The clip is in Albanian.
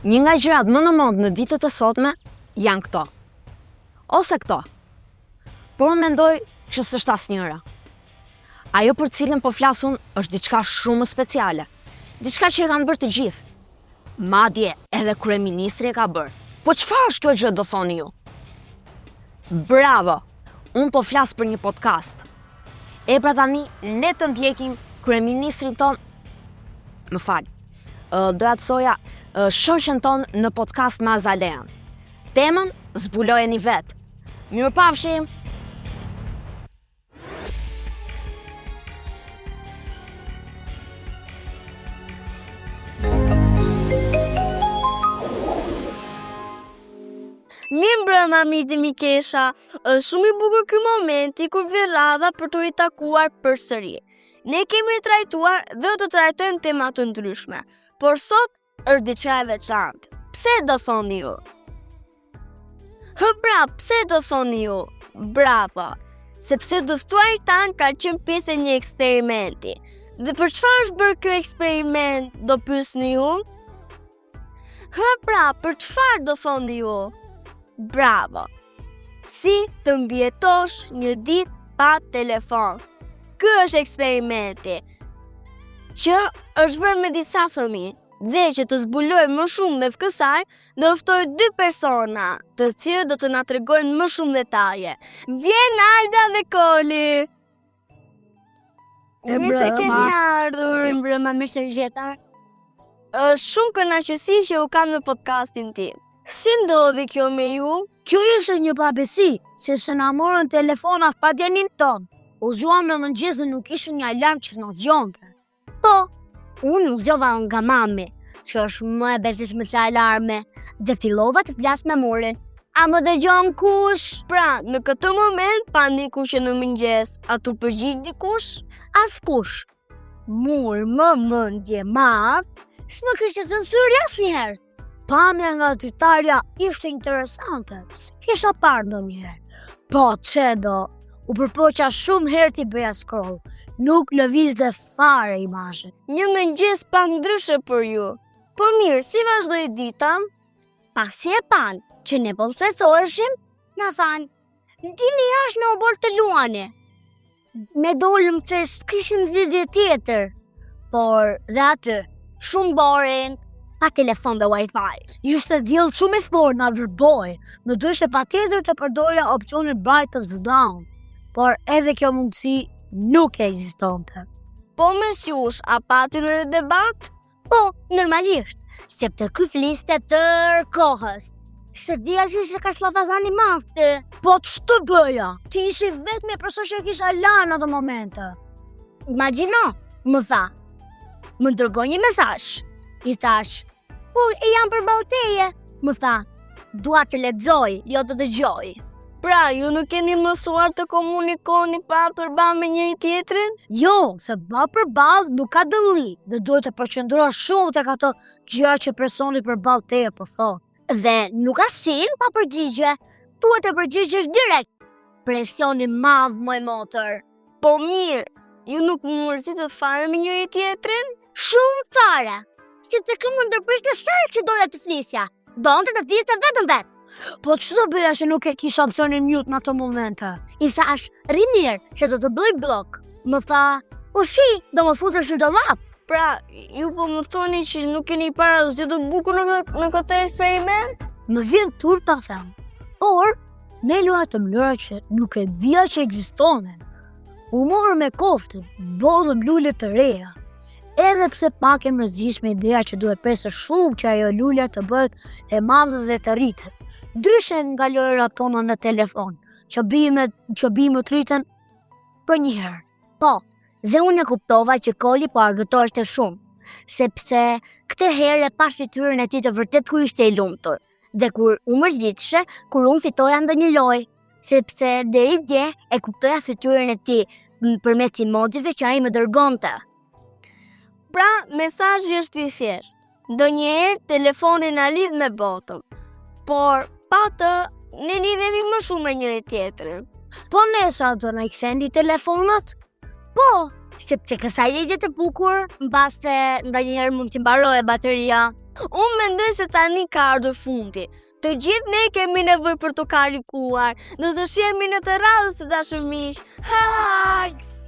Një nga gjërat më në modë në ditët e sotme janë këto. Ose këto. Por unë mendoj që s'është asnjëra. Ajo për cilën po flasun është diçka shumë speciale. Diçka që e kanë bërë të gjithë. Madje edhe kryeministri e ka bërë. Po çfarë është kjo gjë, do thoni ju? Bravo! Unë po flas për një podcast. E pra tani, le të ndjekim kryeministrin ton. Më fal. Doja të thoja shoqen ton në podcast me Azalean. Temën zbulojeni vetë. Mirupafshim! Mirë mbrëma, mirë të Mikesha. Është shumë i bukur ky momenti kur vjen radha për të ritakuar përsëri. Ne kemi trajtuar dhe të trajtojmë tema të ndryshme, por sot është diçka e veçantë. Pse do thoni ju? Pse do thoni ju? Bravo! Sepse dëftuarit tanë ka qenë pjesë e një eksperimenti. Dhe për çfarë është bërë ky eksperiment, do pyesni ju? Për çfarë do thoni ju? Bravo! Si të mbjetosh një ditë pa telefon. Ky është eksperimenti që është bërë me disa fëmijë dhe që të zbuloj më shumë me kësaj, do ftoj 2 persona, të cilët do të na tregojnë më shumë detaje. Vjen Alda dhe Koli. Mirë se keni ardhur. Mbrëma, mirë se gjetar. Është shumë kënaqësi që u kam në podcastin tim. Si ndodhi kjo me ju? Kjo ishte një pabesi, sepse na morën telefonat pa djenin ton. U zgjuam në mëngjes dhe nuk ishte një alarm që na zgjonte. Po, unë u zgjova nga mami, që është më e bezdishme se alarme, dhe fillova të flas me morin. A më dëgjon kush? Pra, në këtë moment paniku që në mëngjes, a tu përgjigj dikush? Askush. Mur më mendje madh, s'më kishte censurë asnjëherë. Pamja nga dritarja ishte interesante, s'kisha parë ndonjëherë. Po, çedo, u përpoqa shumë herë t'i bëja scroll, nuk lëvizte fare imazhe. Një mëngjes pa ndryshe për ju. Po mirë, si vazhdoi dita? Pasi e pan që ne po stresoheshim, na thanë, dini jashtë në obor të luani. Me dolëm se s'kishim zgjidhje tjetër, por dhe aty, shumë boring, pa telefon dhe wifi. Ishte diell shumë i fortë na vërboi, më duhej patjetër të përdorja opsionin brightness down, por edhe kjo mundësi nuk ekzistonte. Po mes jush, a pati në debat? Po, normalisht, sepse ky fliste tërë kohës. Se dhja që ishte ka slavazani mafte. Po ç'të bëja? Ti ishi vetëm e person që kisha lanë ato momente. Imagjino, më tha. Më dërgoj një mesazh. I thash, po e jam përballë teje. Më tha, dua të lexoj, jo të dëgjoj. Pra, ju nuk keni mësuar të komunikoni pa përballë me njëri tjetrin? Jo, se pa përballë nuk ka dëlli, dhe duhet të përqendrohesh shumë tek ato gjëra që personi përballë teje po thot. Dhe nuk ka sin pa përgjigje, duhet të përgjigjesh direkt. Presioni madh moj motër. Po mirë, ju nuk mërzit të fare me njëri tjetrin? Shumë fare, sepse kë më ndërprish në sarë që doja të flisja. Donte të fliste vetëm vetë. Po ç'do bëja që nuk e kisha opsionin mute në ato momente? I thash, rri mirë, që do të bëj blok. Më tha, po shi, do më futesh në dollap. Pra, ju po më thoni që nuk keni para zgjidhur të bukur në këtë eksperiment? Më vjen turp ta them. Por, ne luajtëm lëra që nuk e dija që ekzistonin. U morëm me koftën, bodhëm lule të reja. Edhe pse pak e mërzitshme ideja që duhet presë shumë që ajo lulja të bëhet e madhe dhe të rritet. Ndryshe nga lojërat tona në telefon, që bimë të rriten për një herë. Po, dhe unë e kuptova që Koli po argëtoheshte shumë, sepse këtë herë e pash fytyrën e tij të vërtet ku ishte i lumtur. Dhe kur u mërzitshte, kur unë fitoja ndonjë lojë, sepse deri dje e kuptoja fytyrën e tij përmes emojive që ai më dërgonte. Pra, mesazhi është i thjeshtë. Ndonjëherë telefoni na lidh me botën, por pa të ne lidhemi më shumë me njëri tjetrin. Po nesër do na i kthendi telefonat? Po, Sepse kësaj legje të bukur, mbas se ndonjëherë mund t'i mbarojë bateria. Unë mendoj se tani ka ardhur fundi. Të gjithë ne kemi nevojë për të kalikuar. Do të shihemi në të radhës, të dashur miq. Hugs!